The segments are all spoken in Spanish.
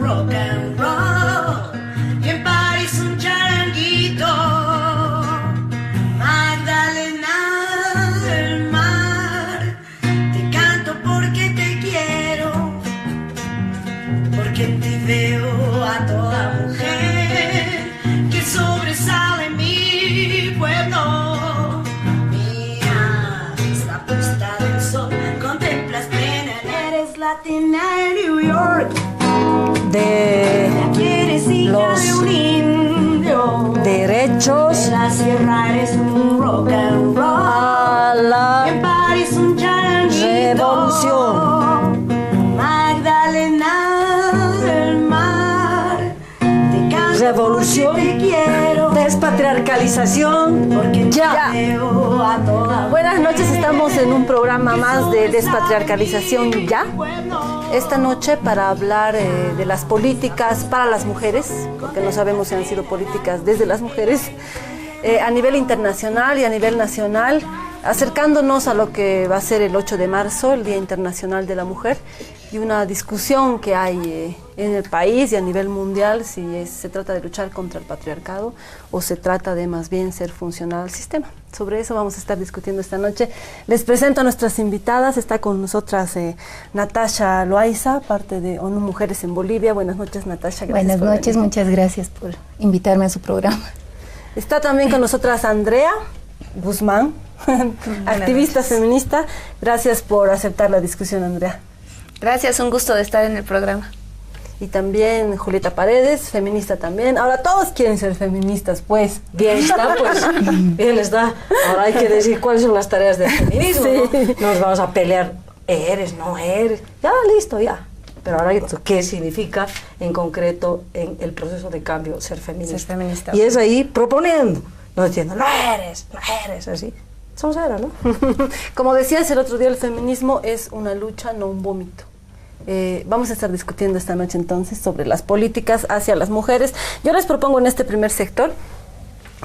rock and roll. Y en París un charanguito. Magdalena del mar, te canto porque te quiero, porque en ti veo a toda mujer que sobresale en mi pueblo. Mira, esta puesta del sol, contemplas plena, eres latina en New York. De Eres hija los de un indio. derechos En la sierra eres un rock and roll. a En la París un charanguito. revolución. Magdalena del mar, te canto Revolución, porque te quiero, despatriarcalización, porque ya. veo a toda. Buenas noches, estamos en un programa más de despatriarcalización ya. Esta noche para hablar de las políticas para las mujeres, porque no sabemos si han sido políticas desde las mujeres, a nivel internacional y a nivel nacional, acercándonos a lo que va a ser el 8 de marzo, el Día Internacional de la Mujer, y una discusión que hay en el país y a nivel mundial, si se trata de luchar contra el patriarcado o se trata de más bien ser funcional al sistema. Sobre eso vamos a estar discutiendo esta noche. Les presento a nuestras invitadas. Está con nosotras Natasha Loaiza, parte de ONU Mujeres en Bolivia. Buenas noches, Natasha. Buenas noches, muchas gracias por invitarme a su programa. Está también con nosotras Andrea Guzmán, activista feminista. Gracias por aceptar la discusión, Andrea. Gracias, un gusto de estar en el programa. Y también Julieta Paredes, feminista también. Ahora todos quieren ser feministas, pues. Bien está, pues. Bien está. Ahora hay que decir cuáles son las tareas del feminismo, Sí. ¿no? Nos vamos a pelear, eres, no eres. Ya, listo, ya. Pero ahora, ¿qué significa en concreto en el proceso de cambio ser feminista? Ser feminista. Y es ahí proponiendo, no diciendo, no eres, así. Son cero, ¿no? Como decías el otro día, el feminismo es una lucha, no un vómito. Vamos a estar discutiendo esta noche entonces sobre las políticas hacia las mujeres. Yo les propongo en este primer sector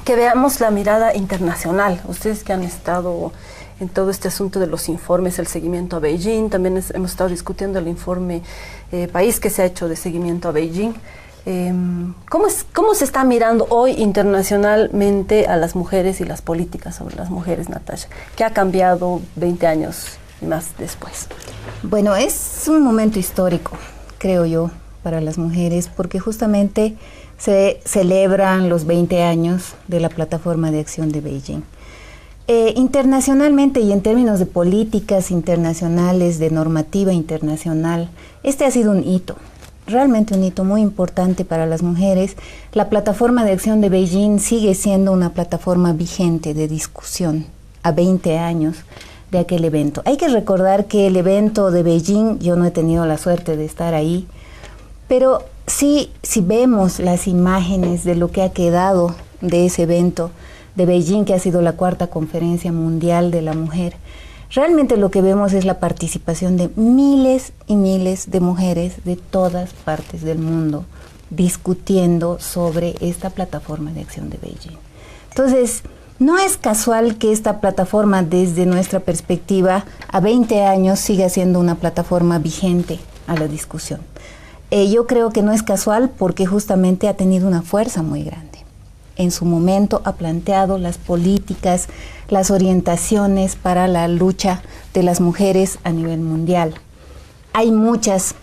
que veamos la mirada internacional. Ustedes que han estado en todo este asunto de los informes, el seguimiento a Beijing, también hemos estado discutiendo el informe país que se ha hecho de seguimiento a Beijing. ¿Cómo se está mirando hoy internacionalmente a las mujeres y las políticas sobre las mujeres, Natasha? ¿Qué ha cambiado 20 años y más después? Bueno, es un momento histórico, creo yo, para las mujeres, porque justamente se celebran los 20 años de la Plataforma de Acción de Beijing. Internacionalmente y en términos de políticas internacionales, de normativa internacional, este ha sido un hito. Realmente un hito muy importante para las mujeres. La Plataforma de Acción de Beijing sigue siendo una plataforma vigente de discusión a 20 años de aquel evento. Hay que recordar que el evento de Beijing, yo no he tenido la suerte de estar ahí, pero sí, si vemos las imágenes de lo que ha quedado de ese evento de Beijing, que ha sido la 4ª Conferencia Mundial de la Mujer, realmente lo que vemos es la participación de miles y miles de mujeres de todas partes del mundo discutiendo sobre esta plataforma de acción de Beijing. Entonces, no es casual que esta plataforma, desde nuestra perspectiva, a 20 años siga siendo una plataforma vigente a la discusión. Yo creo que no es casual porque justamente ha tenido una fuerza muy grande. En su momento ha planteado las políticas, las orientaciones para la lucha de las mujeres a nivel mundial. Hay muchos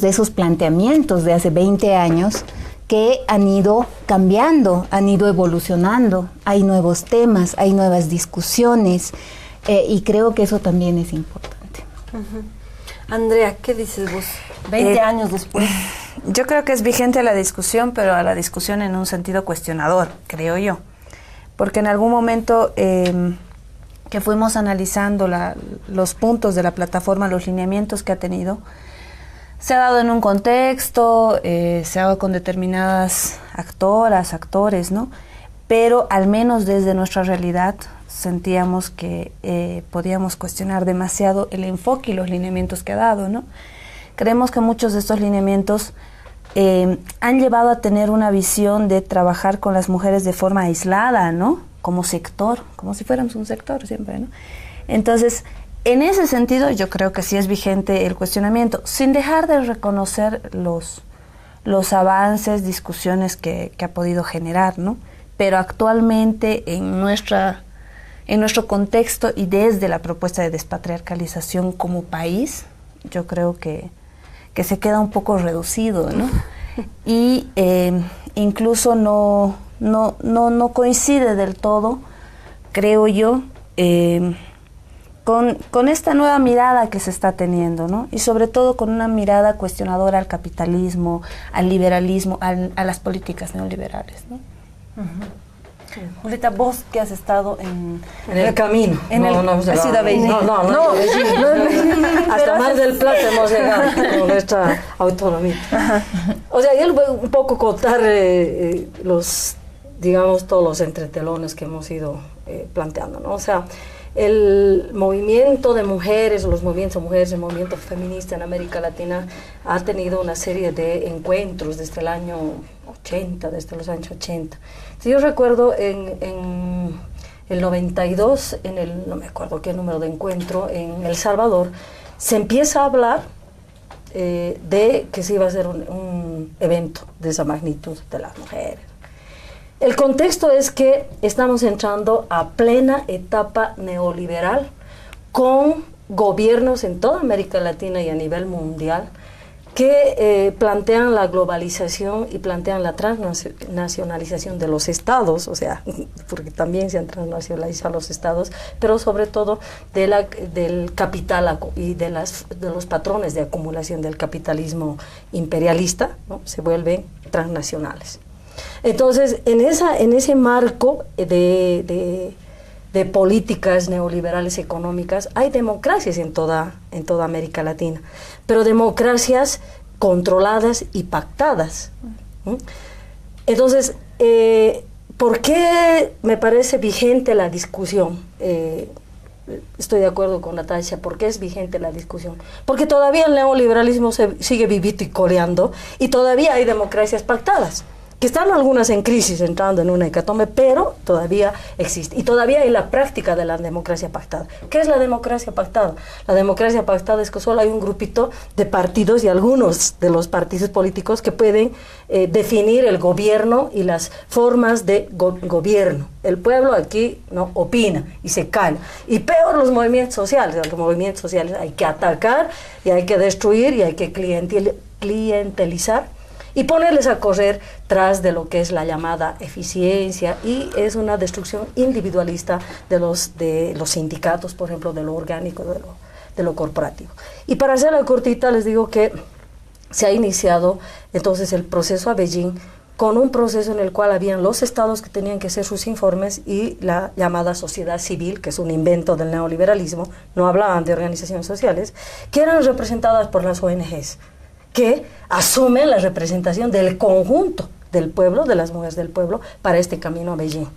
de esos planteamientos de hace 20 años que han ido cambiando, han ido evolucionando. Hay nuevos temas, hay nuevas discusiones y creo que eso también es importante. Andrea, ¿qué dices vos? 20 años después. Yo creo que es vigente la discusión, pero a la discusión en un sentido cuestionador, creo yo. Porque en algún momento que fuimos analizando los puntos de la plataforma, los lineamientos que ha tenido, se ha dado en un contexto, se ha dado con determinadas actoras, actores, ¿no? Pero al menos desde nuestra realidad sentíamos que podíamos cuestionar demasiado el enfoque y los lineamientos que ha dado, ¿no? Creemos que muchos de estos lineamientos han llevado a tener una visión de trabajar con las mujeres de forma aislada, ¿no? Como sector, como si fuéramos un sector siempre, ¿no? Entonces, En ese sentido, yo creo que sí es vigente el cuestionamiento, sin dejar de reconocer los avances, discusiones que ha podido generar, ¿no? Pero actualmente en nuestro contexto y desde la propuesta de despatriarcalización como país, yo creo que se queda un poco reducido, ¿no? Y incluso no coincide del todo, creo yo, con esta nueva mirada que se está teniendo, ¿no? Y sobre todo con una mirada cuestionadora al capitalismo, al liberalismo, a las políticas neoliberales, ¿no? Julieta, vos que has estado en el camino. Has ido a Beijing. No, hasta Mar del Plata hemos llegado con nuestra autonomía. O sea, yo voy un poco contar digamos, todos los entretelones que hemos ido planteando, ¿no? O sea, el movimiento de mujeres, los movimientos de mujeres, el movimiento feminista en América Latina ha tenido una serie de encuentros desde el año 80, desde los años 80. Yo recuerdo en el 92, no me acuerdo qué número de encuentro, en El Salvador, se empieza a hablar de que se iba a hacer un evento de esa magnitud de las mujeres. El contexto es que estamos entrando a plena etapa neoliberal con gobiernos en toda América Latina y a nivel mundial que plantean la globalización y plantean la transnacionalización de los estados, o sea, porque también se han transnacionalizado los estados, pero sobre todo del capital y de los patrones de acumulación del capitalismo imperialista, ¿no? Se vuelven transnacionales. Entonces, en ese marco de políticas neoliberales económicas, hay democracias en toda América Latina, pero democracias controladas y pactadas. Entonces, ¿por qué me parece vigente la discusión? Estoy de acuerdo con Natasha, ¿por qué es vigente la discusión? Porque todavía el neoliberalismo sigue vivito y coleando, y todavía hay democracias pactadas, que están algunas en crisis, entrando en una hecatombe, pero todavía existe. Y todavía hay la práctica de la democracia pactada. ¿Qué es la democracia pactada? La democracia pactada es que solo hay un grupito de partidos y algunos de los partidos políticos que pueden definir el gobierno y las formas de gobierno. El pueblo aquí no opina y se calla. Y peor los movimientos sociales. Los movimientos sociales hay que atacar y hay que destruir y hay que clientelizar y ponerles a correr tras de lo que es la llamada eficiencia, y es una destrucción individualista de los sindicatos, por ejemplo, de lo orgánico, de lo corporativo. Y para hacerla cortita, les digo que se ha iniciado entonces el proceso a Beijing con un proceso en el cual habían los estados que tenían que hacer sus informes y la llamada sociedad civil, que es un invento del neoliberalismo, no hablaban de organizaciones sociales, que eran representadas por las ONGs, que asumen la representación del conjunto del pueblo, de las mujeres del pueblo, para este camino a Beijing.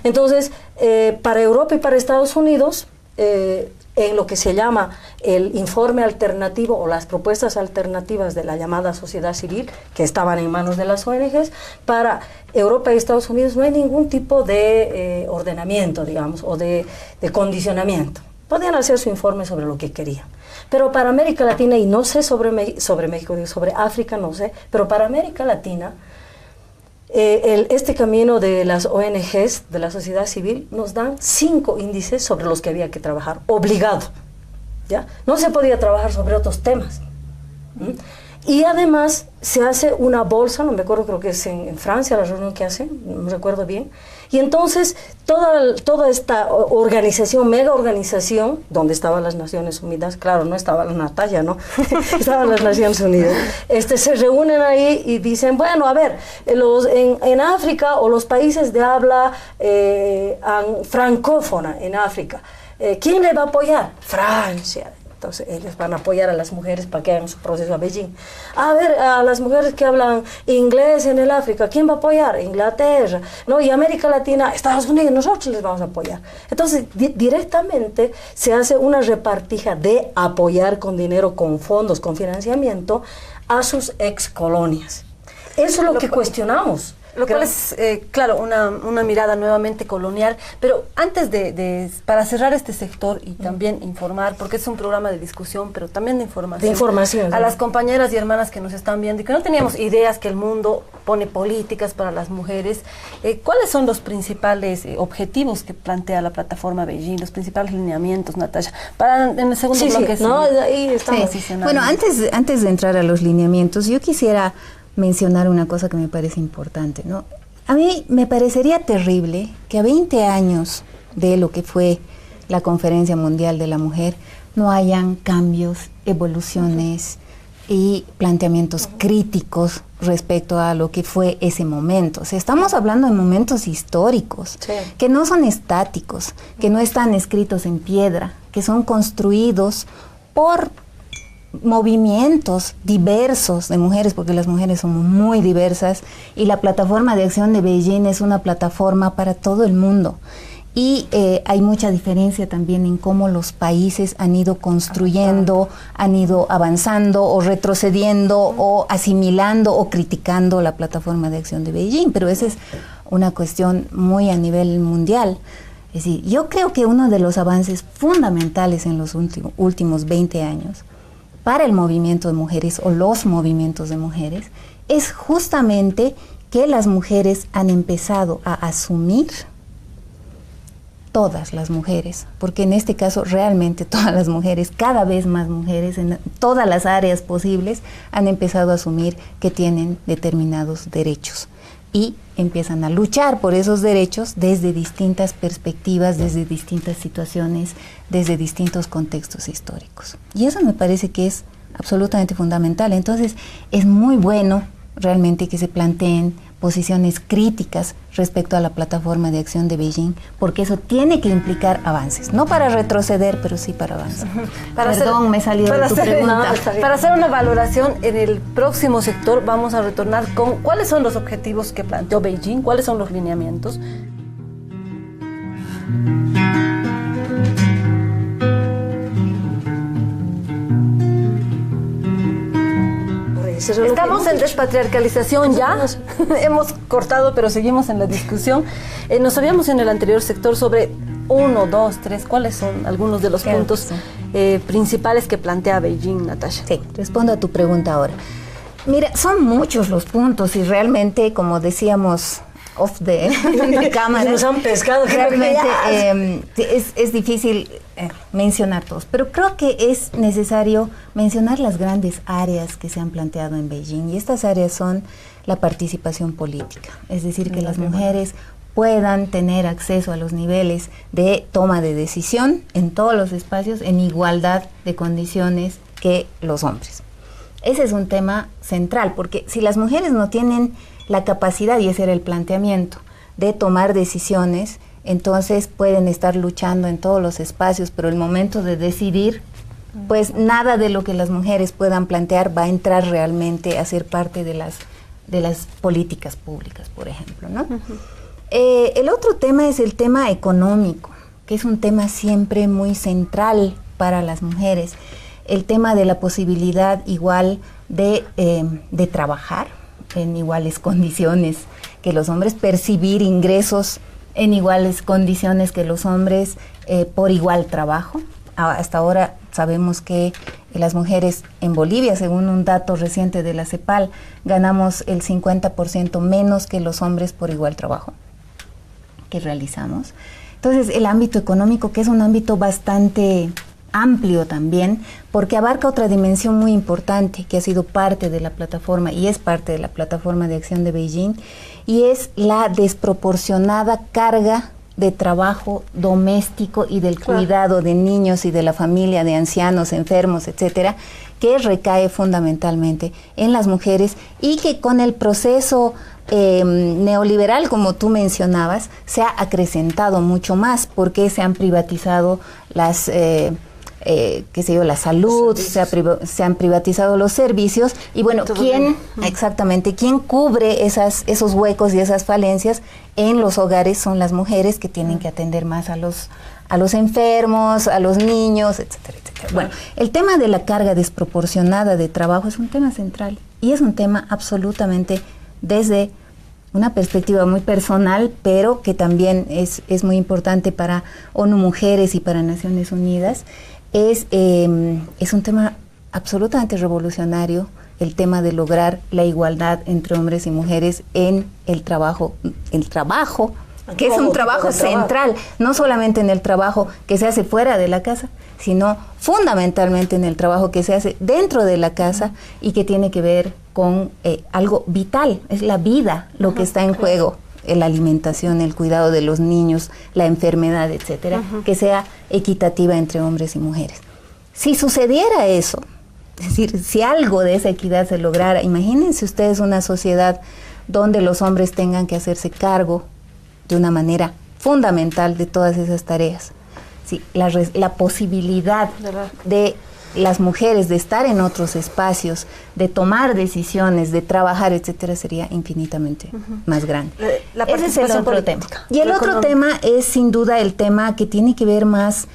Entonces, para Europa y para Estados Unidos, en lo que se llama el informe alternativo o las propuestas alternativas de la llamada sociedad civil, que estaban en manos de las ONGs, para Europa y Estados Unidos no hay ningún tipo de ordenamiento, digamos, o de condicionamiento. Podían hacer su informe sobre lo que querían. Pero para América Latina, y no sé sobre México, digo, sobre África no sé, pero para América Latina, este camino de las ONGs, de la sociedad civil, nos dan 5 índices sobre los que había que trabajar, obligado, ¿ya? No se podía trabajar sobre otros temas. Y además se hace una bolsa, no me acuerdo, creo que es en Francia la reunión que hacen, no me recuerdo bien, y entonces toda esta organización, mega organización, donde estaban las Naciones Unidas, claro, no estaba la Natalia, ¿no? Estaban las Naciones Unidas, se reúnen ahí y dicen, bueno, a ver, en África o los países de habla francófona en África, ¿quién le va a apoyar? Francia. Entonces ellos van a apoyar a las mujeres para que hagan su proceso a Beijing. A ver, a las mujeres que hablan inglés en el África, ¿quién va a apoyar? Inglaterra, ¿no? Y América Latina, Estados Unidos, nosotros les vamos a apoyar. Entonces directamente se hace una repartija de apoyar con dinero, con fondos, con financiamiento a sus ex colonias. Eso es lo que cuestionamos. Lo cual es, claro, una mirada nuevamente colonial, pero antes para cerrar este sector y también informar, porque es un programa de discusión, pero también de información. A las compañeras y hermanas que nos están viendo y que no teníamos ideas que el mundo pone políticas para las mujeres, ¿cuáles son los principales objetivos que plantea la plataforma Beijing, los principales lineamientos, Natasha? En el segundo bloque. Sí, ¿no? Ahí estamos. Bueno, antes de entrar a los lineamientos, yo quisiera mencionar una cosa que me parece importante, ¿no? A mí me parecería terrible que a 20 años de lo que fue la Conferencia Mundial de la Mujer no hayan cambios, evoluciones y planteamientos críticos respecto a lo que fue ese momento. O sea, estamos hablando de momentos históricos, que no son estáticos, que no están escritos en piedra, que son construidos por movimientos diversos de mujeres, porque las mujeres somos muy diversas, y la plataforma de acción de Beijing es una plataforma para todo el mundo. Y hay mucha diferencia también en cómo los países han ido construyendo, han ido avanzando o retrocediendo o asimilando o criticando la plataforma de acción de Beijing, pero esa es una cuestión muy a nivel mundial. Es decir, yo creo que uno de los avances fundamentales en los últimos 20 años para el movimiento de mujeres o los movimientos de mujeres es justamente que las mujeres han empezado a asumir, todas las mujeres, porque en este caso realmente todas las mujeres, cada vez más mujeres en todas las áreas posibles, han empezado a asumir que tienen determinados derechos y empiezan a luchar por esos derechos desde distintas perspectivas, desde distintas situaciones, desde distintos contextos históricos. Y eso me parece que es absolutamente fundamental. Entonces, es muy bueno realmente que se planteen posiciones críticas respecto a la plataforma de acción de Beijing, porque eso tiene que implicar avances, no para retroceder, pero sí para avanzar. Me salió de tu pregunta. Para hacer una valoración en el próximo sector, vamos a retornar con cuáles son los objetivos que planteó Beijing, cuáles son los lineamientos. Estamos en despatriarcalización ya, hemos cortado pero seguimos en la discusión. Nos habíamos en el anterior sector sobre 1, 2, 3, ¿cuáles son algunos de los puntos principales que plantea Beijing, Natasha? Sí, respondo a tu pregunta ahora. Mira, son muchos los puntos y realmente, como decíamos off the cámara, nos han pescado. Realmente es difícil mencionar todos, pero creo que es necesario mencionar las grandes áreas que se han planteado en Beijing, y estas áreas son la participación política, es decir, que las mujeres puedan tener acceso a los niveles de toma de decisión en todos los espacios en igualdad de condiciones que los hombres. Ese es un tema central, porque si las mujeres no tienen la capacidad, y ese era el planteamiento, de tomar decisiones, entonces pueden estar luchando en todos los espacios, pero el momento de decidir, pues nada de lo que las mujeres puedan plantear va a entrar realmente a ser parte de las políticas públicas, por ejemplo, ¿no? El otro tema es el tema económico, que es un tema siempre muy central para las mujeres. El tema de la posibilidad igual de trabajar en iguales condiciones que los hombres, percibir ingresos en iguales condiciones que los hombres por igual trabajo. Hasta ahora sabemos que las mujeres en Bolivia, según un dato reciente de la CEPAL, ganamos el 50% menos que los hombres por igual trabajo que realizamos. Entonces, el ámbito económico, que es un ámbito bastante amplio también, porque abarca otra dimensión muy importante que ha sido parte de la plataforma y es parte de la plataforma de acción de Beijing, y es la desproporcionada carga de trabajo doméstico y del cuidado de niños y de la familia, de ancianos, enfermos, etcétera, que recae fundamentalmente en las mujeres, y que con el proceso neoliberal, como tú mencionabas, se ha acrecentado mucho más, porque se han privatizado la salud, se han privatizado los servicios, y bueno, ¿quién cubre esos huecos y esas falencias en los hogares? Son las mujeres, que tienen que atender más a los enfermos, a los niños, etcétera, etcétera. Bueno, el tema de la carga desproporcionada de trabajo es un tema central, y es un tema absolutamente desde una perspectiva muy personal, pero que también es muy importante para ONU Mujeres y para Naciones Unidas, es un tema absolutamente revolucionario, el tema de lograr la igualdad entre hombres y mujeres en el trabajo, que es un trabajo central, no solamente en el trabajo que se hace fuera de la casa, sino fundamentalmente en el trabajo que se hace dentro de la casa y que tiene que ver con algo vital, es la vida lo que está en juego, la alimentación, el cuidado de los niños, la enfermedad, etcétera, que sea equitativa entre hombres y mujeres. Si sucediera eso, es decir, si algo de esa equidad se lograra, imagínense ustedes una sociedad donde los hombres tengan que hacerse cargo de una manera fundamental de todas esas tareas. Sí, la posibilidad de las mujeres de estar en otros espacios, de tomar decisiones, de trabajar, etcétera, sería infinitamente más grande. Ese es el otro tema. Y el otro tema es sin duda el tema que tiene que ver más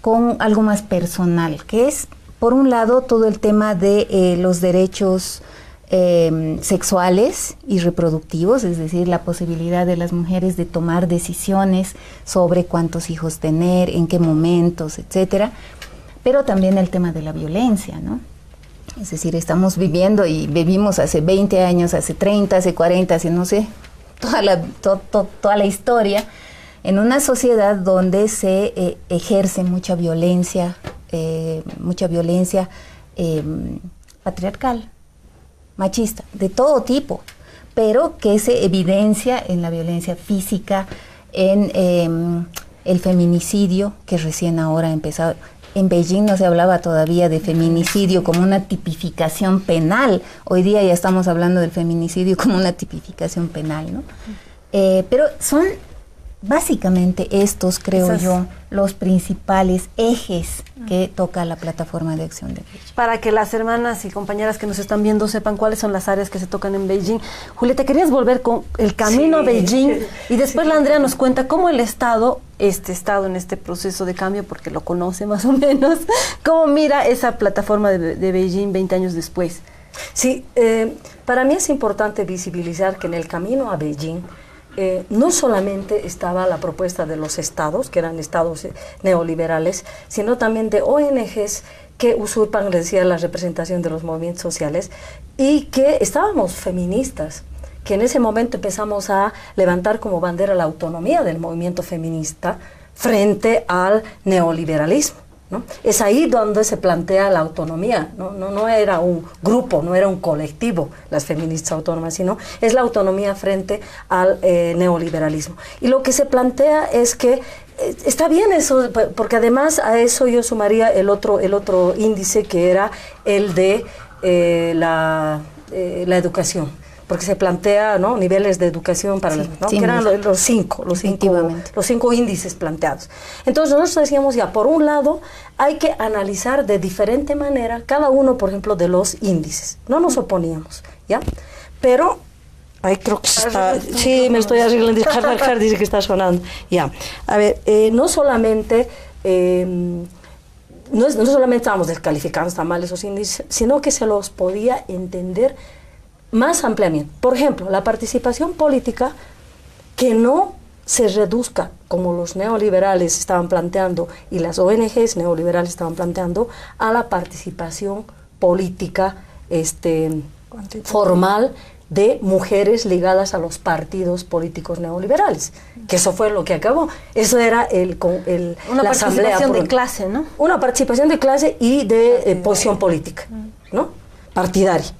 con algo más personal, que es, por un lado, todo el tema de los derechos sexuales y reproductivos, es decir, la posibilidad de las mujeres de tomar decisiones sobre cuántos hijos tener, en qué momentos, etcétera, pero también el tema de la violencia, ¿no? Es decir, estamos viviendo y vivimos hace 20 años, hace 30, hace 40, hace no sé, toda la historia, en una sociedad donde se ejerce mucha violencia patriarcal, machista, de todo tipo, pero que se evidencia en la violencia física, en el feminicidio, que recién ahora ha empezado. En Beijing no se hablaba todavía de feminicidio como una tipificación penal. Hoy día ya estamos hablando del feminicidio como una tipificación penal, ¿no? Pero son básicamente estos, creo yo, los principales ejes que toca la plataforma de acción de Beijing. Para que las hermanas y compañeras que nos están viendo sepan cuáles son las áreas que se tocan en Beijing. Julieta, querías volver con el camino a Beijing y después la Andrea nos cuenta cómo el Estado, en este proceso de cambio, porque lo conoce más o menos, cómo mira esa plataforma de Beijing 20 años después. Sí, para mí es importante visibilizar que en el camino a Beijing no solamente estaba la propuesta de los estados, que eran estados neoliberales, sino también de ONGs que usurpan, les decía, la representación de los movimientos sociales, y que estábamos feministas, que en ese momento empezamos a levantar como bandera la autonomía del movimiento feminista frente al neoliberalismo, ¿no? Es ahí donde se plantea la autonomía, no era un grupo, no era un colectivo las feministas autónomas, sino es la autonomía frente al neoliberalismo. Y lo que se plantea es que está bien eso, porque además a eso yo sumaría el otro índice, que era el de la educación. Porque se plantea, ¿no?, niveles de educación para las, ¿no?, que eran los cinco índices planteados. Entonces nosotros decíamos, ya, por un lado hay que analizar de diferente manera cada uno, por ejemplo, de los índices. No nos oponíamos, ¿ya? Pero ahí creo que está, sí, me estoy arreglando, dice que está sonando. Ya, a ver, no solamente estábamos descalificando, están mal esos índices, sino que se los podía entender más ampliamente. Por ejemplo, la participación política, que no se reduzca, como los neoliberales estaban planteando y las ONGs neoliberales estaban planteando, a la participación política formal de mujeres ligadas a los partidos políticos neoliberales, que eso fue lo que acabó. Eso era una la participación de clase, ¿no? Una participación de clase y de posición política, ¿no?, partidaria.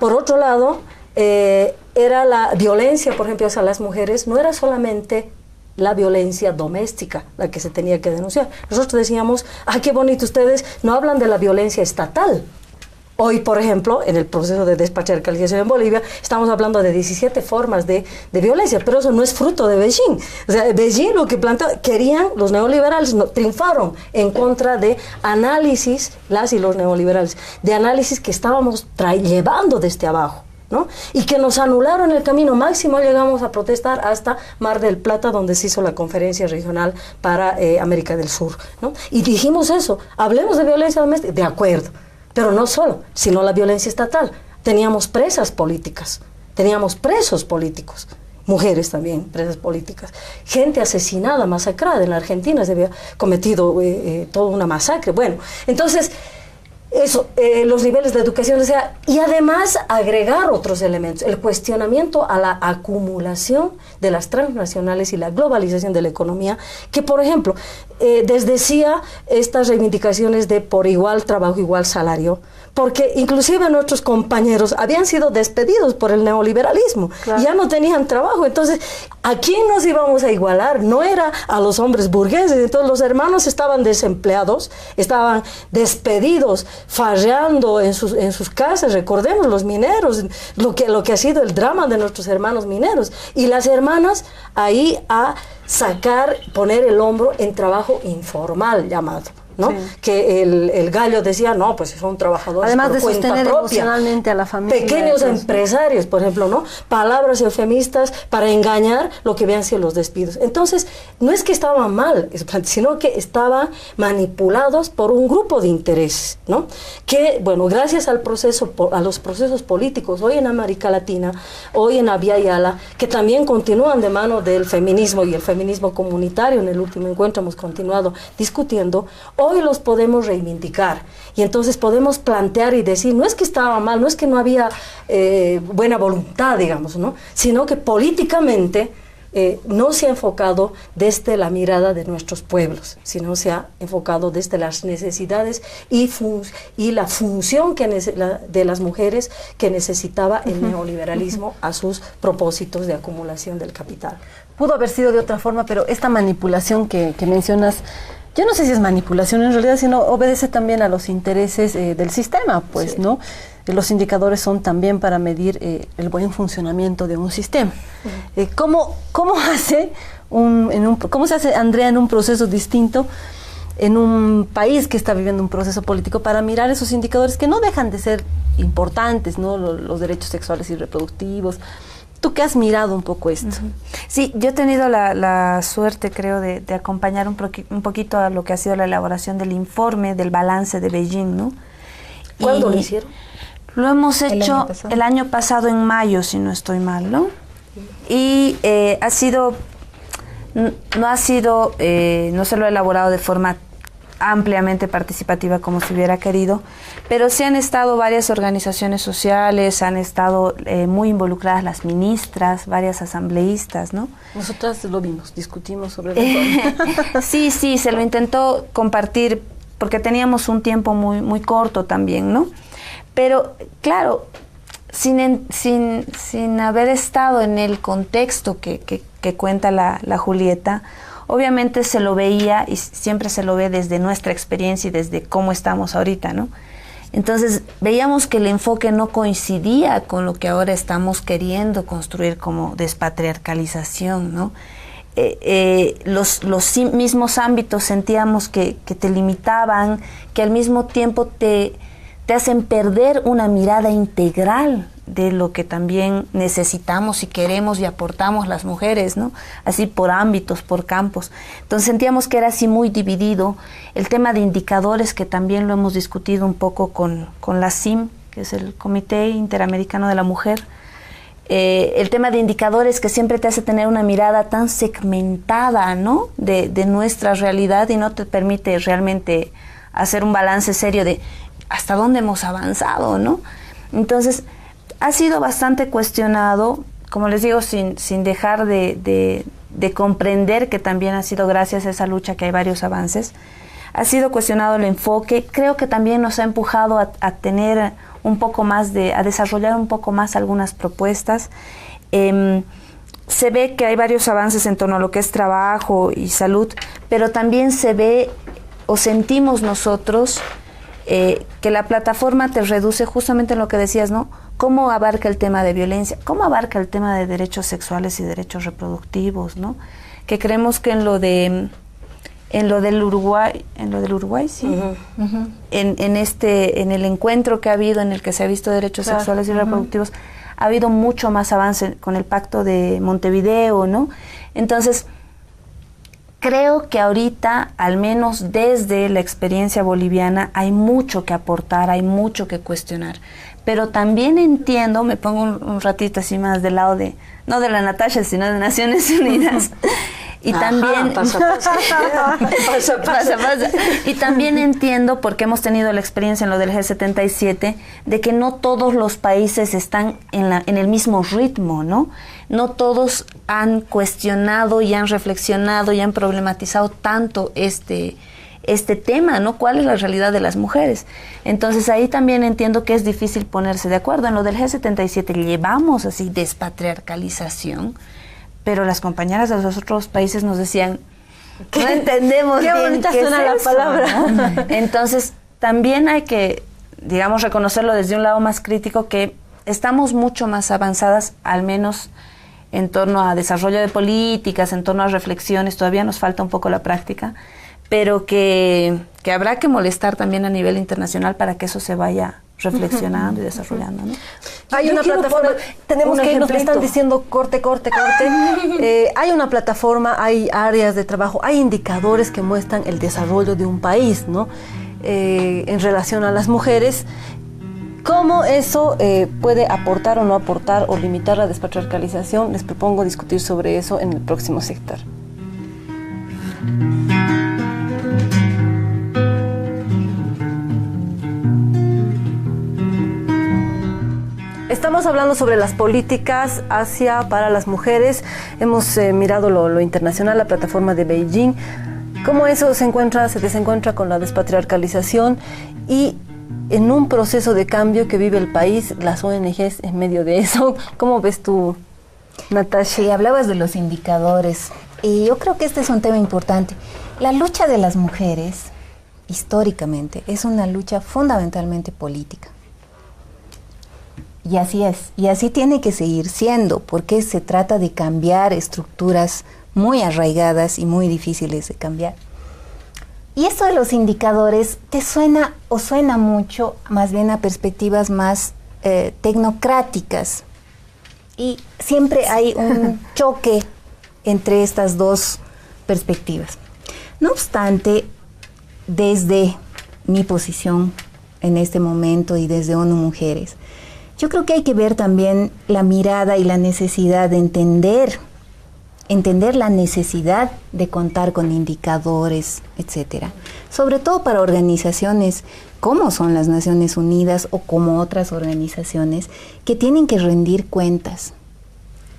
Por otro lado, era la violencia, por ejemplo, hacia las mujeres, no era solamente la violencia doméstica la que se tenía que denunciar. Nosotros decíamos, ¡ay, qué bonito! Ustedes no hablan de la violencia estatal. Hoy, por ejemplo, en el proceso de despatriarcalización en Bolivia, estamos hablando de 17 formas de violencia, pero eso no es fruto de Beijing. O sea, Beijing lo que querían los neoliberales, triunfaron en contra de análisis, las y los neoliberales, de análisis que estábamos llevando desde abajo, ¿no? Y que nos anularon el camino. Máximo llegamos a protestar hasta Mar del Plata, donde se hizo la conferencia regional para América del Sur, ¿no? Y dijimos eso, hablemos de violencia doméstica, de acuerdo. Pero no solo, sino la violencia estatal. Teníamos presas políticas, teníamos presos políticos, mujeres también, presas políticas, gente asesinada, masacrada. En la Argentina se había cometido toda una masacre. Bueno, entonces, eso, los niveles de educación, o sea, y además agregar otros elementos, el cuestionamiento a la acumulación de las transnacionales y la globalización de la economía, que por ejemplo, desdecía estas reivindicaciones de por igual trabajo, igual salario, porque inclusive nuestros compañeros habían sido despedidos por el neoliberalismo, claro. Ya no tenían trabajo. Entonces, ¿a quién nos íbamos a igualar? No era a los hombres burgueses. Entonces los hermanos estaban desempleados, estaban despedidos, farreando en sus casas. Recordemos los mineros, lo que ha sido el drama de nuestros hermanos mineros, y las hermanas ahí a poner el hombro en trabajo informal llamado, ¿no? Sí. Que el Gallo decía, no, pues son trabajadores además por de cuenta sostener propia, emocionalmente a la familia. Pequeños empresarios, por ejemplo, ¿no? Palabras eufemistas para engañar lo que habían sido los despidos. Entonces, no es que estaban mal, sino que estaban manipulados por un grupo de intereses, ¿no? Que, bueno, gracias a los procesos políticos hoy en América Latina, hoy en Abya Yala, que también continúan de mano del feminismo y el feminismo comunitario, en el último encuentro hemos continuado discutiendo, hoy los podemos reivindicar, y entonces podemos plantear y decir, no es que estaba mal, no es que no había buena voluntad, digamos, ¿no? Sino que políticamente no se ha enfocado desde la mirada de nuestros pueblos, sino se ha enfocado desde las necesidades y la función de las mujeres que necesitaba el neoliberalismo a sus propósitos de acumulación del capital. Pudo haber sido de otra forma, pero esta manipulación que mencionas, yo no sé si es manipulación en realidad, sino obedece también a los intereses del sistema, pues, sí, ¿no? Los indicadores son también para medir el buen funcionamiento de un sistema. ¿Cómo se hace, Andrea, en un proceso distinto, en un país que está viviendo un proceso político, para mirar esos indicadores que no dejan de ser importantes, ¿no? Los derechos sexuales y reproductivos? ¿Tú qué has mirado un poco esto? Sí, yo he tenido la suerte, creo, de acompañar un poquito a lo que ha sido la elaboración del informe del balance de Beijing, ¿no? ¿Cuándo lo hicieron? Lo hemos hecho el año pasado en mayo, si no estoy mal, ¿no? Y no se lo he elaborado de forma ampliamente participativa como se hubiera querido, pero sí han estado varias organizaciones sociales, han estado muy involucradas las ministras, varias asambleístas, ¿no? Nosotras lo vimos, discutimos sobre el Sí, se lo intentó compartir porque teníamos un tiempo muy corto también, ¿no? Pero, claro, sin haber estado en el contexto que cuenta la Julieta, obviamente se lo veía y siempre se lo ve desde nuestra experiencia y desde cómo estamos ahorita, ¿no? Entonces veíamos que el enfoque no coincidía con lo que ahora estamos queriendo construir como despatriarcalización, ¿no? Los mismos ámbitos sentíamos que te limitaban, que al mismo tiempo te hacen perder una mirada integral de lo que también necesitamos y queremos y aportamos las mujeres, ¿no? Así por ámbitos, por campos. Entonces sentíamos que era así muy dividido. El tema de indicadores, que también lo hemos discutido un poco con la CIM, que es el Comité Interamericano de la Mujer. El tema de indicadores que siempre te hace tener una mirada tan segmentada, ¿no? de nuestra realidad, y no te permite realmente hacer un balance serio de hasta dónde hemos avanzado, ¿no? Entonces, ha sido bastante cuestionado, como les digo, sin dejar de comprender que también ha sido gracias a esa lucha que hay varios avances. Ha sido cuestionado el enfoque, creo que también nos ha empujado a tener un poco más a desarrollar un poco más algunas propuestas. Se ve que hay varios avances en torno a lo que es trabajo y salud, pero también se ve o sentimos nosotros que la plataforma te reduce justamente en lo que decías, ¿no? ¿Cómo abarca el tema de violencia? ¿Cómo abarca el tema de derechos sexuales y derechos reproductivos, ¿no? Que creemos que en lo del Uruguay, sí. En el encuentro que ha habido, en el que se ha visto derechos sexuales y reproductivos, ha habido mucho más avance con el Pacto de Montevideo, ¿no? Entonces, creo que ahorita, al menos desde la experiencia boliviana, hay mucho que aportar, hay mucho que cuestionar. Pero también entiendo, me pongo un ratito así más del lado de, no de la Natasha, sino de Naciones Unidas. Y también Pasa. Y también entiendo, porque hemos tenido la experiencia en lo del G77, de que no todos los países están en el mismo ritmo, ¿no? No todos han cuestionado y han reflexionado y han problematizado tanto este tema, ¿no? ¿Cuál es la realidad de las mujeres? Entonces ahí también entiendo que es difícil ponerse de acuerdo. En lo del G77 llevamos así despatriarcalización, pero las compañeras de los otros países nos decían, no entendemos qué bien bonita qué suena es la eso, palabra. ¿no? Entonces también hay que, digamos, reconocerlo desde un lado más crítico, que estamos mucho más avanzadas, al menos en torno a desarrollo de políticas, en torno a reflexiones. Todavía nos falta un poco la práctica, pero que habrá que molestar también a nivel internacional para que eso se vaya reflexionando y desarrollando, ¿no? Hay Yo una quiero plataforma, poner tenemos un que irnos, me están ejemplito. diciendo corte. Hay una plataforma, hay áreas de trabajo, hay indicadores que muestran el desarrollo de un país, ¿no? En relación a las mujeres. ¿Cómo eso puede aportar o no aportar o limitar la despatriarcalización? Les propongo discutir sobre eso en el próximo sector. Estamos hablando sobre las políticas para las mujeres. Hemos mirado lo internacional, la plataforma de Beijing, cómo eso se desencuentra con la despatriarcalización y en un proceso de cambio que vive el país, las ONGs en medio de eso. ¿Cómo ves tú, Natasha? Sí, hablabas de los indicadores y yo creo que este es un tema importante. La lucha de las mujeres, históricamente, es una lucha fundamentalmente política. Y así es, y así tiene que seguir siendo, porque se trata de cambiar estructuras muy arraigadas y muy difíciles de cambiar. Y esto de los indicadores, ¿te suena o suena mucho más bien a perspectivas más tecnocráticas? Y siempre hay un choque entre estas dos perspectivas. No obstante, desde mi posición en este momento y desde ONU Mujeres, yo creo que hay que ver también la mirada y la necesidad de entender la necesidad de contar con indicadores, etcétera. Sobre todo para organizaciones como son las Naciones Unidas o como otras organizaciones que tienen que rendir cuentas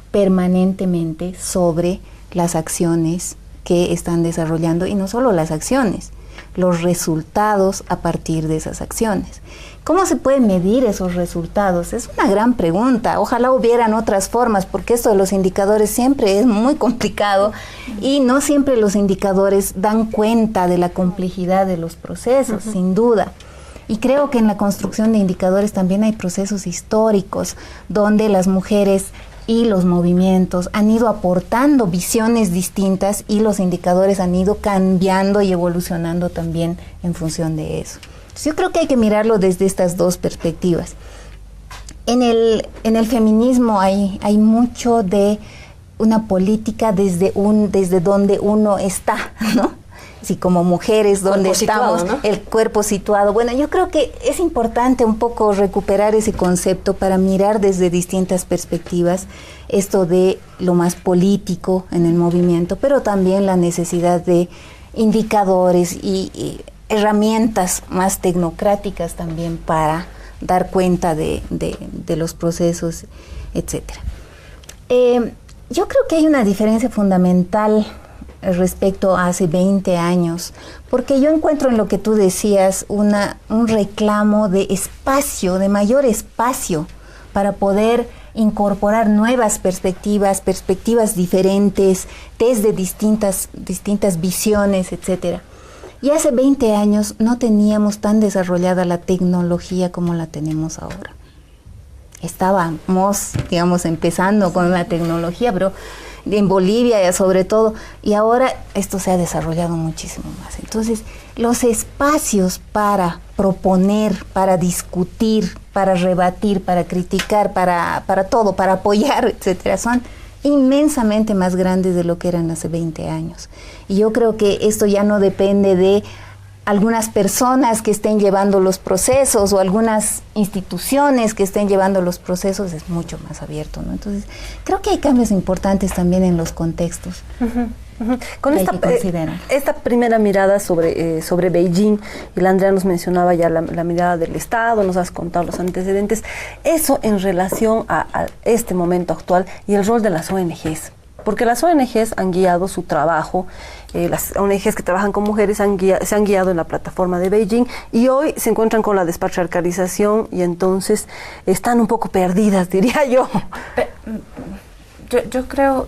permanentemente sobre las acciones que están desarrollando, y no solo las acciones, los resultados a partir de esas acciones. ¿Cómo se pueden medir esos resultados? Es una gran pregunta. Ojalá hubieran otras formas, porque esto de los indicadores siempre es muy complicado y no siempre los indicadores dan cuenta de la complejidad de los procesos, sin duda. Y creo que en la construcción de indicadores también hay procesos históricos donde las mujeres y los movimientos han ido aportando visiones distintas y los indicadores han ido cambiando y evolucionando también en función de eso. Entonces, yo creo que hay que mirarlo desde estas dos perspectivas. En el feminismo hay mucho de una política desde donde uno está, ¿no? Así como mujeres, donde estamos, ¿no? El cuerpo situado. Bueno, yo creo que es importante un poco recuperar ese concepto para mirar desde distintas perspectivas esto de lo más político en el movimiento, pero también la necesidad de indicadores y herramientas más tecnocráticas también para dar cuenta de los procesos, etcétera. Yo creo que hay una diferencia fundamental respecto a hace 20 años, porque yo encuentro en lo que tú decías un reclamo de espacio, de mayor espacio, para poder incorporar nuevas perspectivas diferentes, desde distintas visiones, etcétera. Y hace 20 años no teníamos tan desarrollada la tecnología como la tenemos ahora. Estábamos, digamos, empezando con la tecnología, pero en Bolivia sobre todo, y ahora esto se ha desarrollado muchísimo más. Entonces, los espacios para proponer, para discutir, para rebatir, para criticar, para todo, para apoyar, etcétera, son inmensamente más grandes de lo que eran hace 20 años. Y yo creo que esto ya no depende de algunas personas que estén llevando los procesos o algunas instituciones que estén llevando los procesos, es mucho más abierto, ¿no? Entonces, creo que hay cambios importantes también en los contextos. Con esta primera mirada sobre Beijing, y la Andrea nos mencionaba ya la mirada del Estado, nos has contado los antecedentes, eso en relación a este momento actual y el rol de las ONGs. Porque las ONGs han guiado su trabajo, las ONGs que trabajan con mujeres se han guiado en la plataforma de Beijing y hoy se encuentran con la despatriarcalización y entonces están un poco perdidas, diría yo. Yo creo,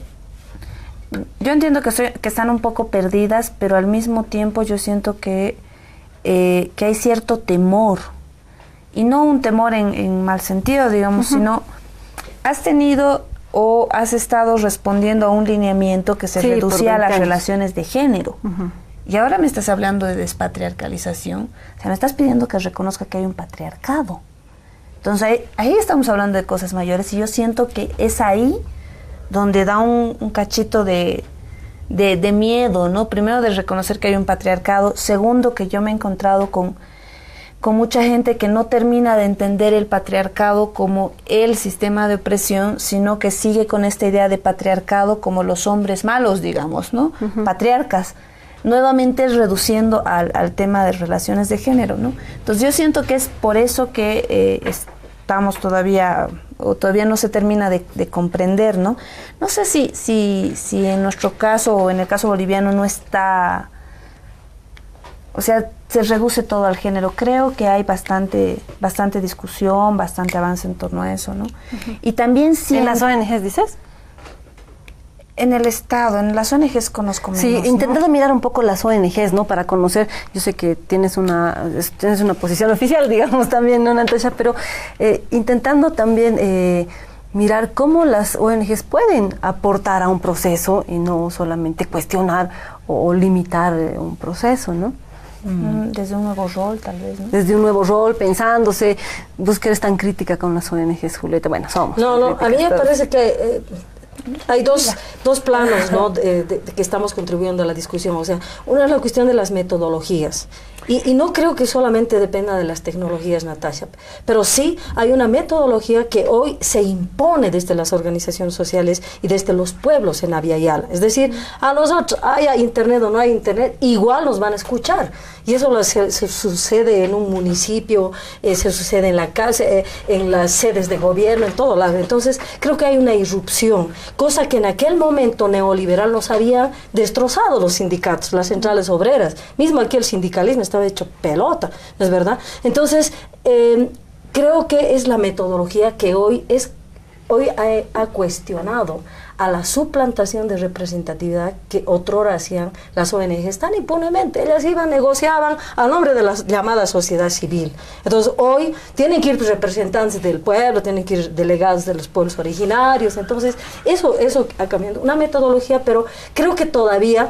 yo entiendo que están un poco perdidas, pero al mismo tiempo yo siento que hay cierto temor, y no un temor en mal sentido, digamos, sino has tenido o has estado respondiendo a un lineamiento que se reducía a las relaciones de género. Y ahora me estás hablando de despatriarcalización, o sea, me estás pidiendo que reconozca que hay un patriarcado. Entonces ahí estamos hablando de cosas mayores y yo siento que es ahí donde da un cachito de miedo, ¿no? Primero, de reconocer que hay un patriarcado. Segundo, que yo me he encontrado con mucha gente que no termina de entender el patriarcado como el sistema de opresión, sino que sigue con esta idea de patriarcado como los hombres malos, digamos, ¿no? Patriarcas, nuevamente reduciendo al tema de relaciones de género, ¿no? Entonces yo siento que es por eso que estamos todavía no se termina de comprender, ¿no? No sé si en nuestro caso o en el caso boliviano no está, o sea, se reduce todo al género. Creo que hay bastante discusión, bastante avance en torno a eso, ¿no? Y también ¿En las ONGs dices? En el Estado, en las ONGs conozco menos, sí, intentando ¿no? mirar un poco las ONGs, ¿no? Para conocer, yo sé que tienes una posición oficial, digamos, también, ¿no, Natasha? Pero intentando también mirar cómo las ONGs pueden aportar a un proceso y no solamente cuestionar o limitar un proceso, ¿no? Desde un nuevo rol, tal vez, ¿no? Desde un nuevo rol, pensándose, vos que eres tan crítica con las ONGs, Julieta, bueno, somos. No, a mí me parece que hay dos planos, ¿no? de que estamos contribuyendo a la discusión. O sea, una es la cuestión de las metodologías. Y no creo que solamente dependa de las tecnologías, Natasha, pero sí hay una metodología que hoy se impone desde las organizaciones sociales y desde los pueblos en Abya Yala. Es decir, a nosotros, haya internet o no hay internet, igual nos van a escuchar. Y eso se sucede en un municipio, se sucede en la casa, en las sedes de gobierno, en todo lado. Entonces, creo que hay una irrupción, cosa que en aquel momento neoliberal nos había destrozado los sindicatos, las centrales obreras. Mismo aquí el sindicalismo estaba hecho pelota, ¿no es verdad? Entonces, creo que es la metodología que hoy ha cuestionado a la suplantación de representatividad que otrora hacían las ONGs tan impunemente. Ellas negociaban a nombre de la llamada sociedad civil. Entonces hoy tienen que ir representantes del pueblo, tienen que ir delegados de los pueblos originarios. Entonces eso ha cambiado. Una metodología, pero creo que todavía,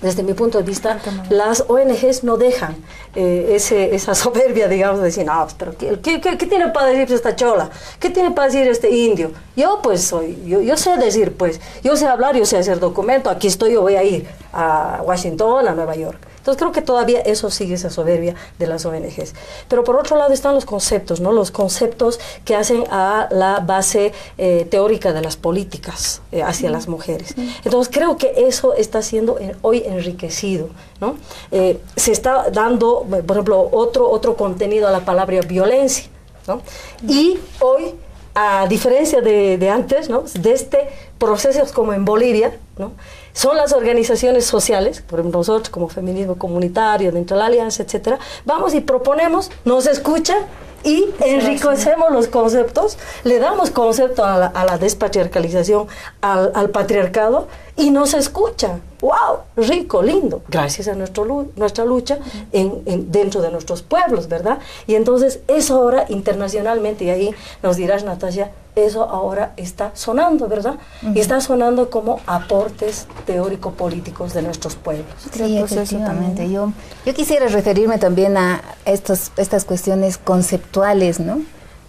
desde mi punto de vista, las ONGs no dejan esa soberbia, digamos, de decir, no, pero ¿qué tiene para decir esta chola? ¿Qué tiene para decir este indio? Yo sé decir, pues, yo sé hablar, yo sé hacer documento, aquí estoy, yo voy a ir a Washington, a Nueva York. Entonces creo que todavía eso sigue, esa soberbia de las ONGs. Pero por otro lado están los conceptos, ¿no? Los conceptos que hacen a la base teórica de las políticas hacia las mujeres. Entonces creo que eso está siendo hoy enriquecido, ¿no? Se está dando, por ejemplo, otro contenido a la palabra violencia, ¿no? Y hoy, a diferencia de antes, ¿no? Desde procesos como en Bolivia, ¿no? Son las organizaciones sociales, por ejemplo nosotros como Feminismo Comunitario, dentro de la Alianza, etcétera, vamos y proponemos, nos escuchan y enriquecemos los conceptos, le damos concepto a la despatriarcalización, al patriarcado, y nos escuchan. ¡Wow! Rico, lindo. Gracias a nuestra lucha dentro de nuestros pueblos, ¿verdad? Y entonces eso ahora internacionalmente, y ahí nos dirás, Natasha, eso ahora está sonando, ¿verdad? Y está sonando como aportes teórico-políticos de nuestros pueblos. Sí, efectivamente. Yo quisiera referirme también a estas cuestiones conceptuales, ¿no?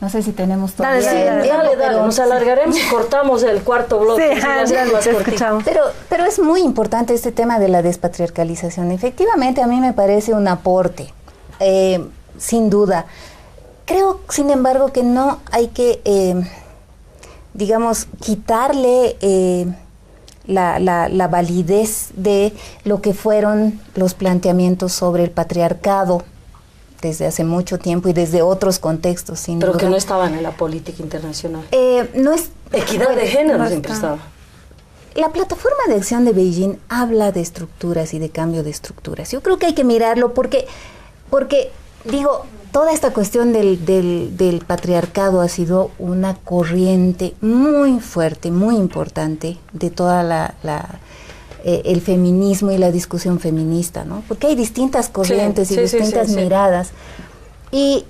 No sé si tenemos todavía... Dale, nos alargaremos y cortamos el cuarto bloque. Sí, escuchamos. Pero es muy importante este tema de la despatriarcalización. Efectivamente, a mí me parece un aporte, sin duda. Creo, sin embargo, que no hay que, digamos, quitarle la validez de lo que fueron los planteamientos sobre el patriarcado desde hace mucho tiempo y desde otros contextos, sin duda. Pero que no estaban en la política internacional. No es... Equidad de género siempre estaba. La plataforma de acción de Beijing habla de estructuras y de cambio de estructuras. Yo creo que hay que mirarlo porque digo, toda esta cuestión del patriarcado ha sido una corriente muy fuerte, muy importante de toda el feminismo y la discusión feminista, ¿no? Porque hay distintas corrientes y distintas miradas. Y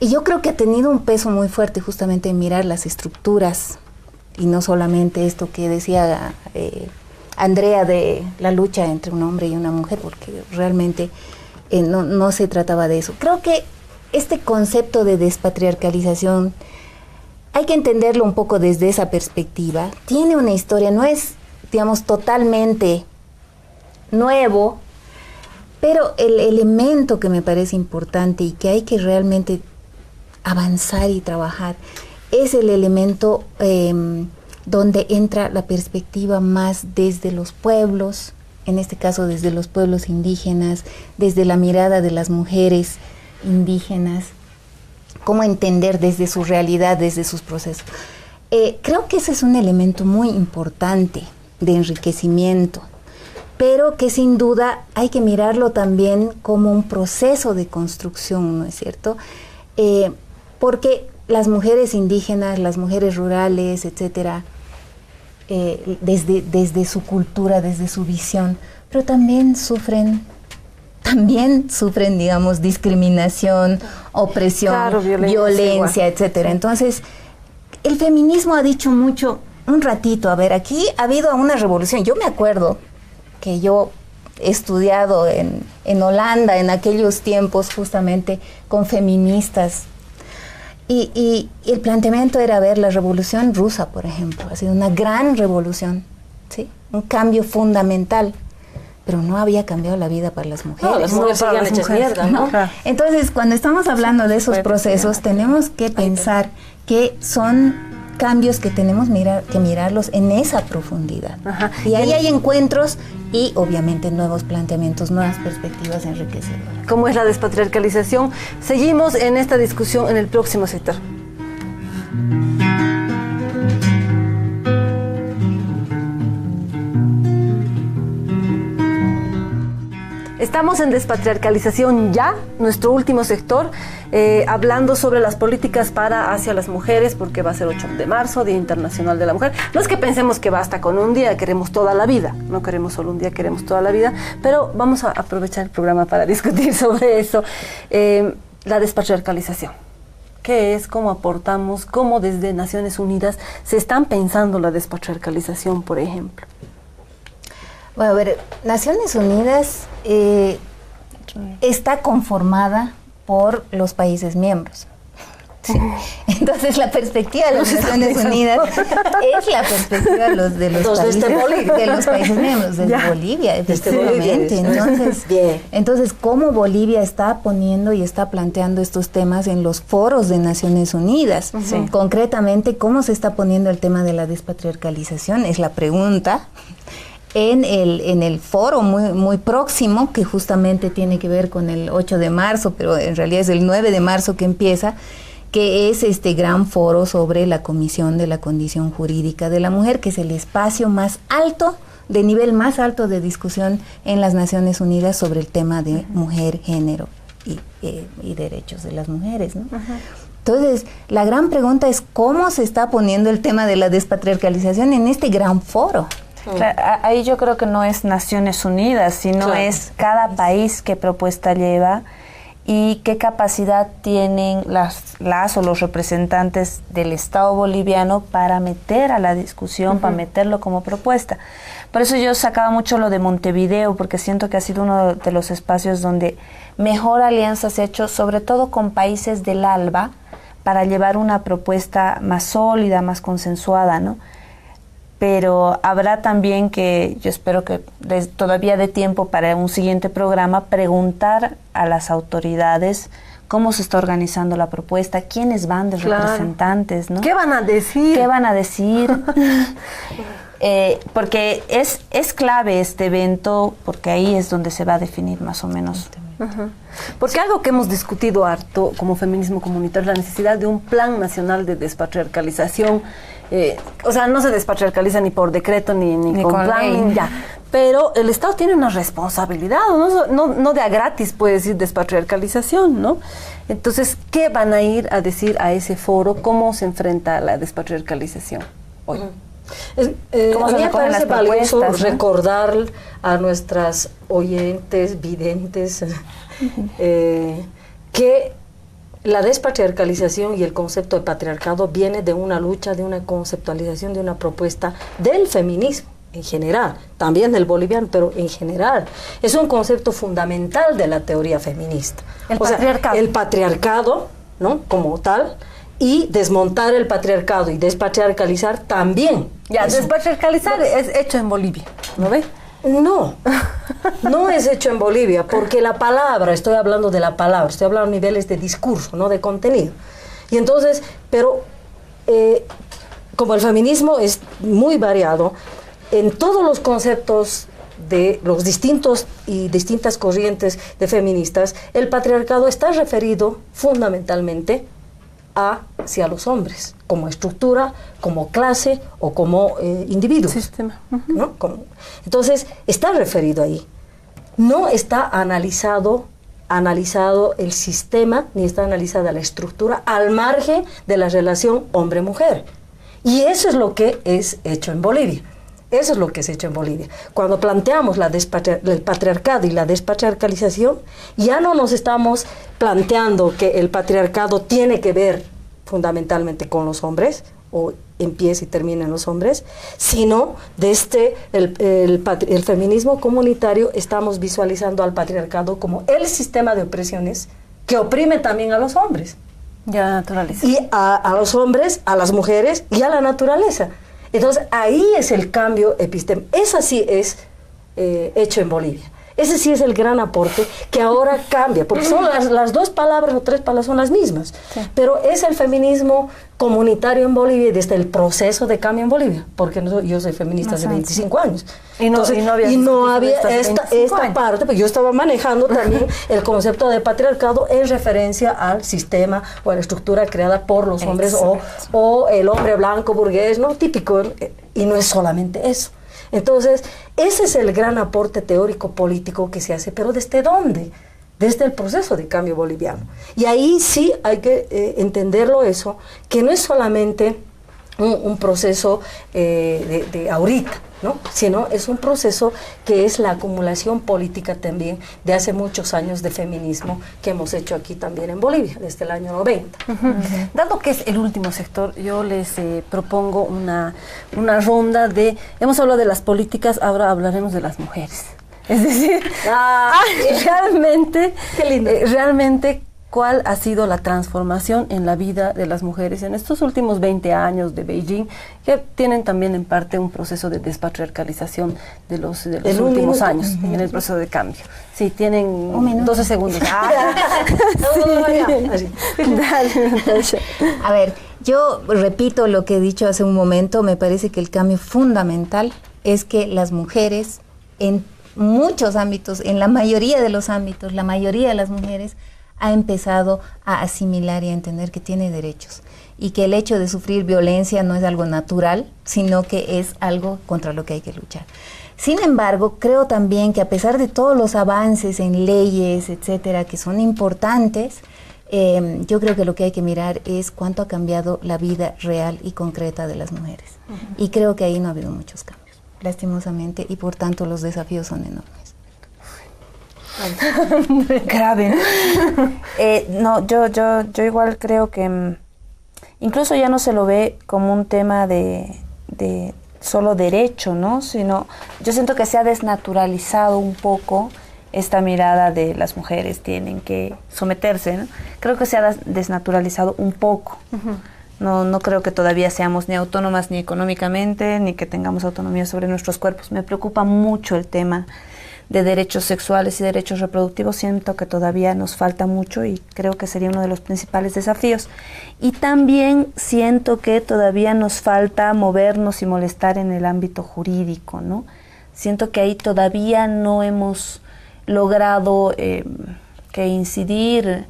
yo creo que ha tenido un peso muy fuerte justamente en mirar las estructuras y no solamente esto que decía Andrea de la lucha entre un hombre y una mujer, porque realmente no se trataba de eso. Creo que este concepto de despatriarcalización hay que entenderlo un poco desde esa perspectiva. Tiene una historia, no es, digamos, totalmente nuevo, pero el elemento que me parece importante y que hay que realmente avanzar y trabajar es el elemento donde entra la perspectiva más desde los pueblos, en este caso desde los pueblos indígenas, desde la mirada de las mujeres indígenas, cómo entender desde su realidad, desde sus procesos. Creo que ese es un elemento muy importante de enriquecimiento, pero que sin duda hay que mirarlo también como un proceso de construcción, ¿no es cierto? Porque las mujeres indígenas, las mujeres rurales, etcétera, desde su cultura, desde su visión, pero también sufren, digamos, discriminación, opresión, claro, violencia, etcétera. Entonces, el feminismo ha dicho mucho, un ratito, a ver, aquí ha habido una revolución. Yo me acuerdo que yo he estudiado en Holanda en aquellos tiempos justamente con feministas y el planteamiento era ver la revolución rusa, por ejemplo, ha sido una gran revolución, ¿sí? Un cambio fundamental, pero no había cambiado la vida para las mujeres. No, las mujeres seguían hechas mierda, ¿no? Entonces, cuando estamos hablando de esos procesos, tenemos que pensar que son cambios que tenemos que mirarlos en esa profundidad. Ajá. Y ahí hay encuentros y obviamente nuevos planteamientos, nuevas perspectivas enriquecedoras. ¿Cómo es la despatriarcalización? Seguimos en esta discusión en el próximo sector. Estamos en Despatriarcalización Ya, nuestro último sector, hablando sobre las políticas hacia las mujeres, porque va a ser 8 de marzo, Día Internacional de la Mujer. No es que pensemos que basta con un día, queremos toda la vida, no queremos solo un día, queremos toda la vida, pero vamos a aprovechar el programa para discutir sobre eso. La despatriarcalización. ¿Qué es? ¿Cómo aportamos? ¿Cómo desde Naciones Unidas se están pensando la despatriarcalización, por ejemplo? Bueno, a ver, Naciones Unidas está conformada por los países miembros. Sí. Entonces la perspectiva de las Naciones Unidas es la perspectiva de los países miembros, desde Bolivia, efectivamente. Entonces, ¿cómo Bolivia está poniendo y está planteando estos temas en los foros de Naciones Unidas? Sí. Concretamente, ¿cómo se está poniendo el tema de la despatriarcalización? Es la pregunta. En el foro muy próximo, que justamente tiene que ver con el 8 de marzo, pero en realidad es el 9 de marzo que empieza, que es este gran foro sobre la Comisión de la Condición Jurídica de la Mujer, que es el espacio más alto, de nivel más alto de discusión en las Naciones Unidas sobre el tema de mujer, género y derechos de las mujeres, ¿no? Entonces, la gran pregunta es cómo se está poniendo el tema de la despatriarcalización en este gran foro. Claro, ahí yo creo que no es Naciones Unidas, sino es cada país qué propuesta lleva y qué capacidad tienen las o los representantes del Estado boliviano para meter a la discusión, para meterlo como propuesta. Por eso yo sacaba mucho lo de Montevideo, porque siento que ha sido uno de los espacios donde mejor alianza se ha hecho, sobre todo con países del ALBA, para llevar una propuesta más sólida, más consensuada, ¿no? Pero habrá también que, yo espero que todavía dé tiempo para un siguiente programa, preguntar a las autoridades cómo se está organizando la propuesta, quiénes van de representantes, ¿no? ¿Qué van a decir? ¿Qué van a decir? Porque es clave este evento, porque ahí es donde se va a definir más o menos. Uh-huh. Porque algo que hemos discutido harto como feminismo comunitario es la necesidad de un plan nacional de despatriarcalización. O sea, no se despatriarcaliza ni por decreto ni con plan, ni ya. Pero el Estado tiene una responsabilidad, no de a gratis puede decir despatriarcalización, ¿no? Entonces, ¿qué van a ir a decir a ese foro? ¿Cómo se enfrenta a la despatriarcalización hoy? A mí me parece valioso, ¿no?, recordar a nuestras oyentes, videntes, que la despatriarcalización y el concepto de patriarcado viene de una lucha, de una conceptualización, de una propuesta del feminismo en general, también del boliviano, pero en general. Es un concepto fundamental de la teoría feminista. El patriarcado, ¿no?, como tal, y desmontar el patriarcado y despatriarcalizar también. Ya, despatriarcalizar es hecho en Bolivia, ¿no ve? No, no es hecho en Bolivia, porque la palabra, estoy hablando de la palabra, estoy hablando a niveles de discurso, no de contenido. Y entonces, pero como el feminismo es muy variado, en todos los conceptos de los distintos y distintas corrientes de feministas, el patriarcado está referido fundamentalmente hacia los hombres, como estructura, como clase o como individuo. Sistema. ¿No? Entonces, está referido ahí. No está analizado el sistema, ni está analizada la estructura al margen de la relación hombre-mujer. Y eso es lo que es hecho en Bolivia. Eso es lo que se ha hecho en Bolivia. Cuando planteamos el patriarcado y la despatriarcalización, ya no nos estamos planteando que el patriarcado tiene que ver fundamentalmente con los hombres, o empieza y termina en los hombres, sino desde el feminismo comunitario estamos visualizando al patriarcado como el sistema de opresiones que oprime también a los hombres. Ya la naturaleza. Y a los hombres, a las mujeres y a la naturaleza. Entonces, ahí es el cambio epistémico. Esa sí es hecho en Bolivia. Ese sí es el gran aporte que ahora cambia, porque son las dos palabras o tres palabras son las mismas. Sí. Pero es el feminismo comunitario en Bolivia desde el proceso de cambio en Bolivia, porque yo soy feminista hace 25 años. Y no había esta parte, porque yo estaba manejando también el concepto de patriarcado en referencia al sistema o a la estructura creada por los hombres o el hombre blanco burgués, ¿no?, típico, y no es solamente eso. Entonces, ese es el gran aporte teórico político que se hace, pero ¿desde dónde? Desde el proceso de cambio boliviano. Y ahí sí hay que entenderlo eso, que no es solamente un proceso de ahorita, ¿no?, sino es un proceso que es la acumulación política también de hace muchos años de feminismo que hemos hecho aquí también en Bolivia, desde el año 90. Dado que es el último sector, yo les propongo una ronda de... Hemos hablado de las políticas, ahora hablaremos de las mujeres. Es decir, realmente, qué lindo. Realmente, ¿cuál ha sido la transformación en la vida de las mujeres en estos últimos 20 años de Beijing, que tienen también en parte un proceso de despatriarcalización de los últimos años, en el proceso de cambio? Sí, tienen 12 segundos. A ver, yo repito lo que he dicho hace un momento, me parece que el cambio fundamental es que las mujeres en muchos ámbitos, en la mayoría de los ámbitos, la mayoría de las mujeres ha empezado a asimilar y a entender que tiene derechos y que el hecho de sufrir violencia no es algo natural, sino que es algo contra lo que hay que luchar. Sin embargo, creo también que a pesar de todos los avances en leyes, etcétera, que son importantes, yo creo que lo que hay que mirar es cuánto ha cambiado la vida real y concreta de las mujeres. Y creo que ahí no ha habido muchos cambios, lastimosamente, y por tanto los desafíos son enormes. Grave. No, yo igual creo que incluso ya no se lo ve como un tema de solo derecho, ¿no? Sino yo siento que se ha desnaturalizado un poco esta mirada de las mujeres tienen que someterse, ¿no? Creo que se ha desnaturalizado un poco. No creo que todavía seamos ni autónomas ni económicamente, ni que tengamos autonomía sobre nuestros cuerpos. Me preocupa mucho el tema de derechos sexuales y derechos reproductivos. Siento que todavía nos falta mucho y creo que sería uno de los principales desafíos. Y también siento que todavía nos falta movernos y molestar en el ámbito jurídico, ¿no? Siento que ahí todavía no hemos logrado que incidir,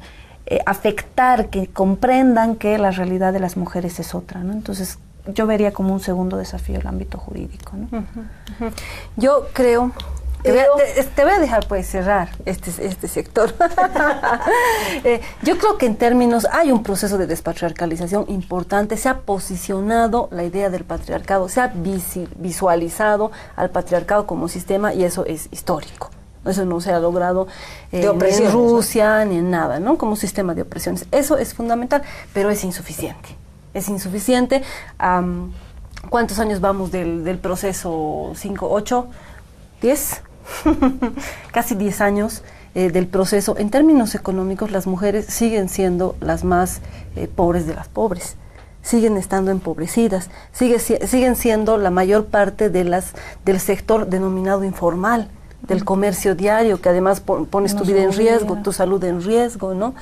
afectar, que comprendan que la realidad de las mujeres es otra, ¿no? Entonces, yo vería como un segundo desafío el ámbito jurídico, ¿no? Yo creo... Te voy a dejar pues cerrar este sector. Yo creo que en términos, hay un proceso de despatriarcalización importante, se ha posicionado la idea del patriarcado, se ha visualizado al patriarcado como sistema y eso es histórico. Eso no se ha logrado ni en Rusia ni en nada, ¿no? Como sistema de opresiones. Eso es fundamental, pero es insuficiente. Es insuficiente. ¿Cuántos años vamos del proceso? ¿5, 8, 10? Casi 10 años del proceso. En términos económicos, las mujeres siguen siendo las más pobres de las pobres. Siguen estando empobrecidas. Siguen siendo la mayor parte del sector denominado informal, del comercio diario, que además pones tu vida en riesgo, tu salud en riesgo, ¿no?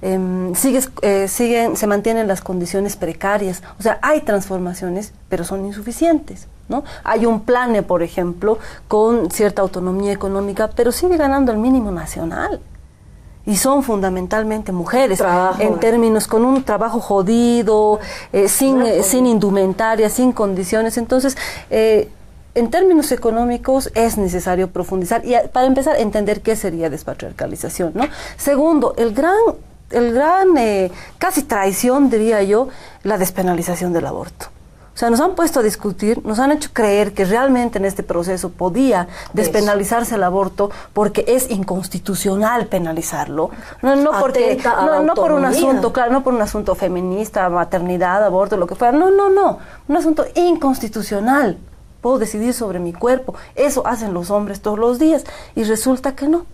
Se mantienen las condiciones precarias. O sea, hay transformaciones, pero son insuficientes, ¿no? Hay un plane, por ejemplo, con cierta autonomía económica, pero sigue ganando el mínimo nacional. Y sin mujeres, en términos, con un trabajo jodido, sin indumentaria, sin condiciones. Entonces, en términos económicos es necesario profundizar y para empezar a entender qué sería despatriarcalización, ¿no? Segundo, el gran casi traición, diría yo, la despenalización del aborto. O sea, nos han puesto a discutir, nos han hecho creer que realmente en este proceso podía despenalizarse el aborto porque es inconstitucional penalizarlo. No por un asunto, claro, no por un asunto feminista, maternidad, aborto, lo que fuera. No. Un asunto inconstitucional. Puedo decidir sobre mi cuerpo. Eso hacen los hombres todos los días. Y resulta que no.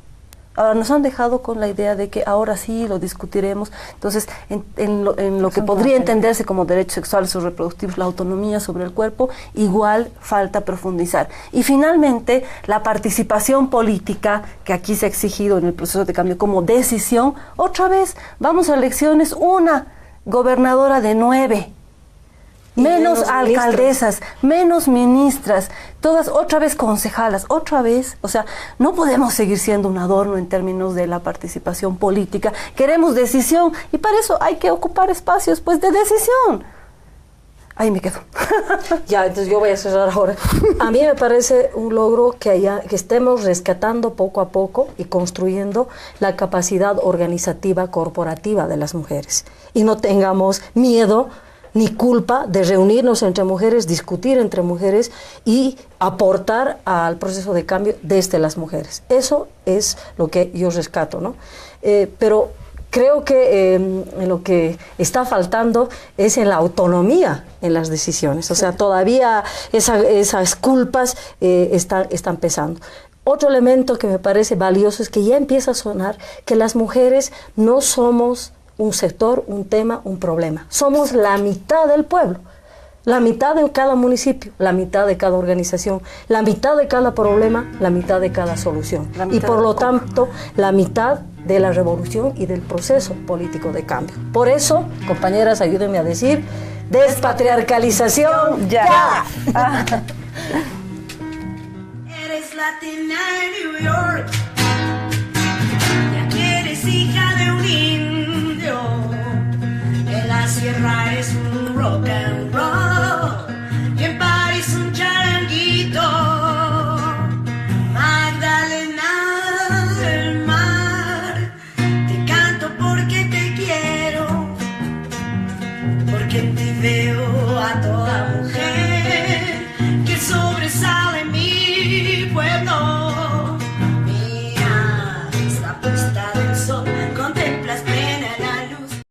Ahora nos han dejado con la idea de que ahora sí lo discutiremos. Entonces, en lo que podría entenderse como derechos sexuales o reproductivos, la autonomía sobre el cuerpo, igual falta profundizar. Y finalmente, la participación política, que aquí se ha exigido en el proceso de cambio como decisión. Otra vez, vamos a elecciones, una gobernadora de 9. Menos alcaldesas, menos ministras, todas otra vez concejalas, otra vez. O sea, no podemos seguir siendo un adorno en términos de la participación política. Queremos decisión y para eso hay que ocupar espacios pues de decisión. Ahí me quedo. Ya, entonces yo voy a cerrar ahora. A mí me parece un logro que estemos rescatando poco a poco y construyendo la capacidad organizativa corporativa de las mujeres. Y no tengamos miedo ni culpa de reunirnos entre mujeres, discutir entre mujeres y aportar al proceso de cambio desde las mujeres. Eso es lo que yo rescato, ¿no? Pero creo que en lo que está faltando es en la autonomía en las decisiones. O sea, todavía esas culpas están pesando. Otro elemento que me parece valioso es que ya empieza a sonar que las mujeres no somos un sector, un tema, un problema. Somos la mitad del pueblo, la mitad de cada municipio, la mitad de cada organización, la mitad de cada problema, la mitad de cada solución. Y por lo tanto, la mitad de la revolución y del proceso político de cambio. Por eso, compañeras, ayúdenme a decir, despatriarcalización ya. Eres latina en New York, ya que eres hija de un indio, en la sierra es un rock and roll.